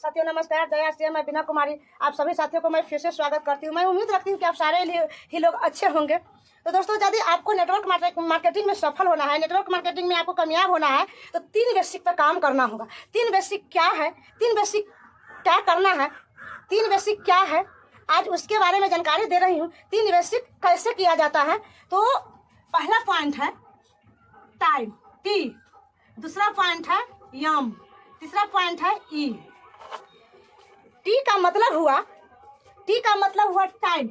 साथियों नमस्कार, जय श्री राम। मैं बीना कुमारी आप सभी साथियों को मैं फिर से स्वागत करती हूँ। मैं उम्मीद रखती हूँ कि आप सारे ही लोग अच्छे होंगे। तो दोस्तों, यदि आपको नेटवर्क मार्केटिंग में सफल होना है, नेटवर्क मार्केटिंग में आपको कामयाब होना है, तो 3 बेसिक पर काम करना होगा। 3 बेसिक क्या है, 3 बेसिक क्या करना है, 3 बेसिक क्या है, आज उसके बारे में जानकारी दे रही हूँ। 3 बेसिक कैसे किया जाता है। तो पहला पॉइंट है टाइम, टी। दूसरा पॉइंट है यम। तीसरा पॉइंट है ई। टी का मतलब हुआ टाइम।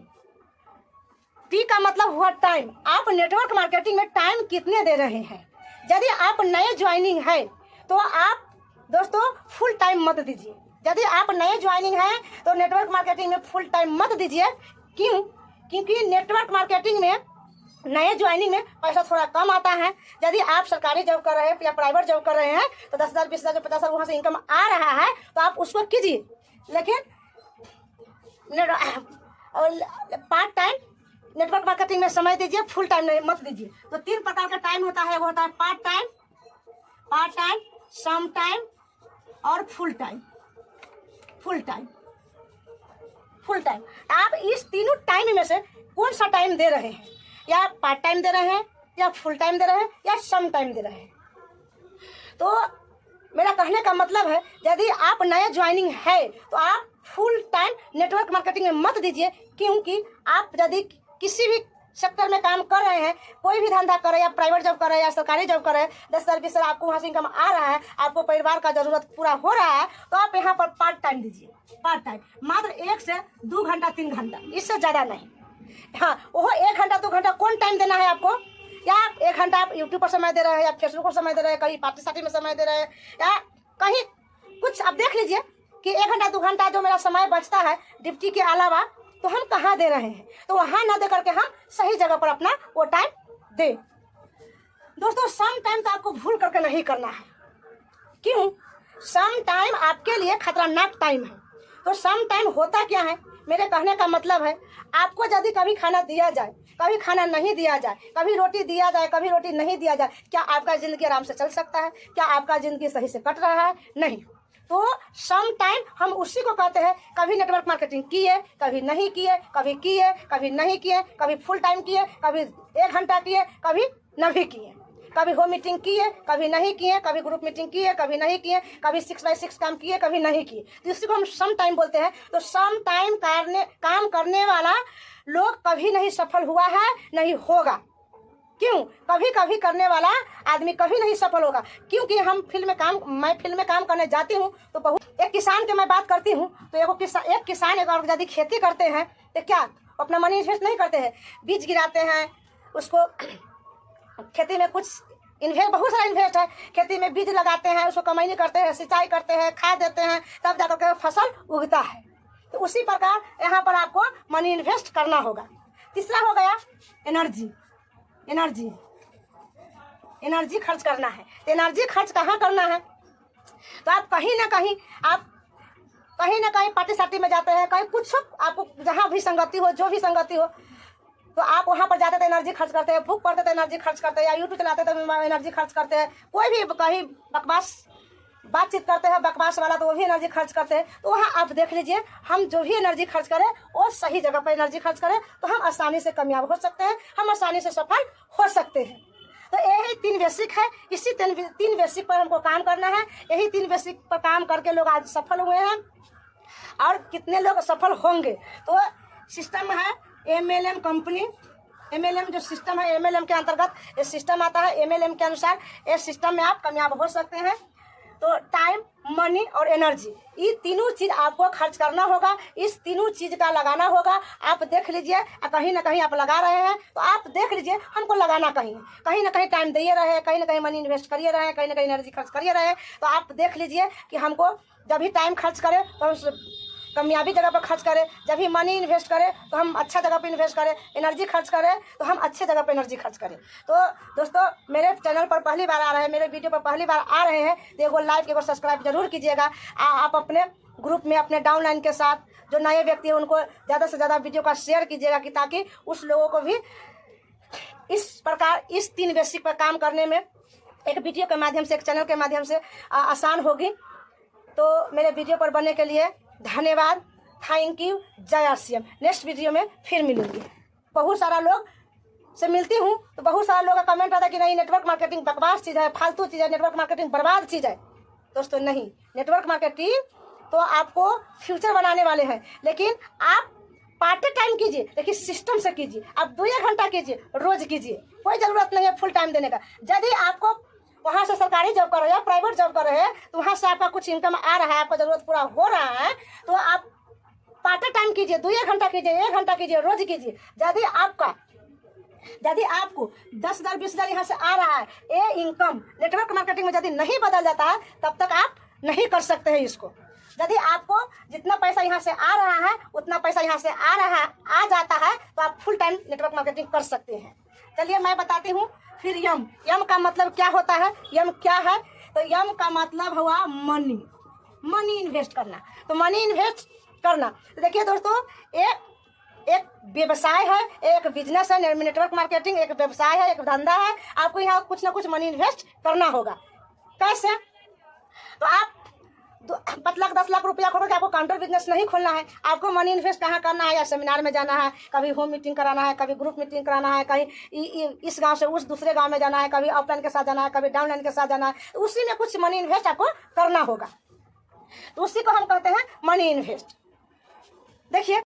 टी का मतलब हुआ टाइम। आप नेटवर्क मार्केटिंग में टाइम कितने दे रहे हैं। यदि आप नए ज्वाइनिंग है तो आप दोस्तों फुल टाइम मत दीजिए। यदि आप नए ज्वाइनिंग है तो नेटवर्क मार्केटिंग में फुल टाइम मत दीजिए। क्यों? क्योंकि नेटवर्क मार्केटिंग में नए ज्वाइनिंग में पैसा थोड़ा कम आता है। यदि आप सरकारी जॉब कर रहे हैं या प्राइवेट जॉब कर रहे हैं तो 10,000, 20,000, 50,000 वहाँ से इनकम आ रहा है तो आप उसको कीजिए। लेकिन पार्ट टाइम नेटवर्क मार्केटिंग में समय दीजिए, फुल टाइम नहीं मत दीजिए। तो 3 प्रकार का टाइम होता है। वो होता है पार्ट टाइम, सम टाइम और फुल टाइम। आप इस तीनों टाइम में से कौन सा टाइम दे रहे हैं, या पार्ट टाइम दे रहे हैं, या फुल टाइम दे रहे हैं, या सम टाइम दे रहे हैं। तो मेरा कहने का मतलब है, यदि आप नए ज्वाइनिंग है तो आप फुल टाइम नेटवर्क मार्केटिंग में मत दीजिए। क्योंकि आप यदि किसी भी सेक्टर में काम कर रहे हैं, कोई भी धंधा कर रहे हैं, या प्राइवेट जॉब कर रहे हैं या सरकारी जॉब कर रहे हैं, 10,000, 20,000 आपको वहाँ से इनकम आ रहा है, आपको परिवार का जरूरत पूरा हो रहा है, तो आप यहाँ पर पार्ट टाइम दीजिए। पार्ट टाइम मात्र 1 से 2 घंटा, 3 घंटा, इससे ज़्यादा नहीं। हाँ, वो 1 घंटा 2 घंटा कौन टाइम देना है आपको। या 1 घंटा आप यूट्यूब पर समय दे रहे हैं, या फेसबुक पर समय दे रहे हैं, कहीं पार्टी सार्टी में समय दे रहे हैं, या कहीं कुछ आप देख लीजिए कि 1 घंटा 2 घंटा जो मेरा समय बचता है ड्यूटी के अलावा, तो हम कहाँ दे रहे हैं। तो वहाँ ना दे करके हम सही जगह पर अपना वो टाइम दे। दोस्तों, सम टाइम तो आपको भूल करके नहीं करना है। क्यों? सम टाइम आपके लिए खतरनाक टाइम है। तो सम टाइम होता क्या है, मेरे कहने का मतलब है, आपको यदि कभी खाना दिया जाए, कभी खाना नहीं दिया जाए, कभी रोटी दिया जाए, कभी रोटी नहीं दिया जाए, क्या आपका ज़िंदगी आराम से चल सकता है? क्या आपका ज़िंदगी सही से कट रहा है? नहीं। तो सम टाइम हम उसी को कहते हैं। कभी नेटवर्क मार्केटिंग किए, कभी नहीं किए, कभी किए, कभी नहीं किए, कभी फुल टाइम किए, कभी 1 घंटा किए, कभी नहीं किए, कभी होम मीटिंग किए, कभी नहीं किए, कभी ग्रुप मीटिंग किए, कभी नहीं किए, कभी 6x6 काम किए, कभी नहीं किए। तो इसी को हम सम टाइम बोलते हैं। तो सम टाइम काम करने वाला लोग कभी नहीं सफल हुआ है, नहीं होगा। क्यों? कभी कभी करने वाला आदमी कभी नहीं सफल होगा। क्योंकि मैं फील्ड में काम करने जाती हूँ तो बहुत एक किसान की मैं बात करती हूँ। तो एक किसान अगर यदि खेती करते हैं तो क्या अपना मनी इन्वेस्ट नहीं करते हैं, बीज गिराते हैं, उसको खेती में कुछ बहुत सारा इन्वेस्ट है, खेती में बीज लगाते हैं, उसको कमाई करते हैं, सिंचाई करते हैं, खाद देते हैं, तब जाकर के फसल उगता है। तो उसी प्रकार यहाँ पर आपको मनी इन्वेस्ट करना होगा। तीसरा हो गया एनर्जी खर्च करना है। तो एनर्जी खर्च कहाँ करना है, तो आप कहीं ना कहीं पार्टी सार्टी में जाते हैं, कहीं कुछ आपको जहाँ भी संगति हो, जो भी संगति हो, तो आप वहाँ पर जाते थे एनर्जी खर्च करते हैं, भूख पड़ते थे एनर्जी खर्च करते हैं, या यूट्यूब चलाते थे एनर्जी खर्च करते हैं, कोई भी कहीं बकवास बातचीत करते हैं बकवास वाला, तो वो भी एनर्जी खर्च करते हैं। तो वहाँ आप देख लीजिए, हम जो भी एनर्जी खर्च करें और सही जगह पर एनर्जी खर्च करें तो हम आसानी से कामयाब हो सकते हैं, हम आसानी से सफल हो सकते हैं। तो यही 3 बेसिक है। इसी 3 बेसिक पर हमको काम करना है। यही 3 बेसिक पर काम करके लोग आज सफल हुए हैं, और कितने लोग सफल होंगे। तो सिस्टम है MLM कंपनी। MLM जो सिस्टम है, MLM के अंतर्गत ये सिस्टम आता है। MLM के अनुसार इस सिस्टम में आप कामयाब हो सकते हैं। तो टाइम, मनी और एनर्जी, ये तीनों चीज़ आपको खर्च करना होगा। इस तीनों चीज़ का लगाना होगा। आप देख लीजिए, कहीं ना कहीं आप लगा रहे हैं तो आप देख लीजिए हमको लगाना कहीं ना कहीं टाइम दिए रहे, कहीं ना कहीं मनी इन्वेस्ट करिए रहे, कहीं ना कहीं एनर्जी खर्च करिए रहे। तो आप देख लीजिए कि हमको जब भी टाइम खर्च करें तो हम कामयाबी जगह पर खर्च करें, जब भी मनी इन्वेस्ट करें तो हम अच्छा जगह पर इन्वेस्ट करें, एनर्जी खर्च करें तो हम अच्छे जगह पर एनर्जी खर्च करें। तो दोस्तों, मेरे चैनल पर पहली बार आ रहे हैं, मेरे वीडियो पर पहली बार आ रहे हैं, तो एगो लाइक एगो सब्सक्राइब जरूर कीजिएगा। आप अपने ग्रुप में अपने डाउनलाइन के साथ जो नए व्यक्ति हैं उनको ज़्यादा से ज़्यादा वीडियो का शेयर कीजिएगा, कि ताकि उस लोगों को भी इस प्रकार इस 3 बेसिक पर काम करने में एक वीडियो के माध्यम से, एक चैनल के माध्यम से आसान होगी। तो मेरे वीडियो पर बनने के लिए धन्यवाद, थैंक यू, जय RCM। नेक्स्ट वीडियो में फिर मिलूंगी। बहुत सारा लोग से मिलती हूँ तो बहुत सारा लोग का कमेंट आता है कि नहीं नेटवर्क मार्केटिंग बकवास चीज़ है, फालतू चीज़ है, नेटवर्क मार्केटिंग बर्बाद चीज़ है। दोस्तों नहीं, नेटवर्क मार्केटिंग तो आपको फ्यूचर बनाने वाले हैं, लेकिन आप पार्ट टाइम कीजिए, लेकिन सिस्टम से कीजिए। आप 2 घंटा कीजिए, रोज कीजिए, कोई ज़रूरत नहीं है फुल टाइम देने का। यदि आपको वहाँ से सरकारी जॉब कर रहे हैं, प्राइवेट जॉब कर रहे हैं, तो वहाँ से आपका कुछ इनकम आ रहा है, आपका ज़रूरत पूरा हो रहा है, तो आप पार्ट टाइम कीजिए, 2 घंटा कीजिए, 1 घंटा कीजिए, रोज कीजिए। यदि आपको 10,000 20,000 यहाँ से आ रहा है, ये इनकम नेटवर्क मार्केटिंग में यदि नहीं बदल जाता है, तब तक आप नहीं कर सकते हैं इसको। यदि आपको जितना पैसा यहाँ से आ रहा है उतना पैसा यहाँ से आ जाता है, तो आप फुल टाइम नेटवर्क मार्केटिंग कर सकते हैं। चलिए मैं बताती हूँ फिर यम का मतलब क्या होता है, यम क्या है। तो यम का मतलब हुआ मनी इन्वेस्ट करना। तो मनी इन्वेस्ट करना, तो देखिए दोस्तों, एक व्यवसाय है, एक बिजनेस है। नेटवर्क मार्केटिंग एक व्यवसाय है, एक धंधा है। आपको यहाँ कुछ ना कुछ मनी इन्वेस्ट करना होगा। कैसे? तो आप 5 लाख 10 लाख रुपया खोलो कि आपको काउंटर बिजनेस नहीं खोलना है। आपको मनी इन्वेस्ट कहाँ करना है, या सेमिनार में जाना है, कभी होम मीटिंग कराना है, कभी ग्रुप मीटिंग कराना है, कहीं इस गांव से उस दूसरे गांव में जाना है, कभी ऑफलाइन के साथ जाना है, कभी डाउनलाइन के साथ जाना है। तो उसी में कुछ मनी इन्वेस्ट आपको करना होगा, तो उसी को हम कहते हैं मनी इन्वेस्ट। देखिए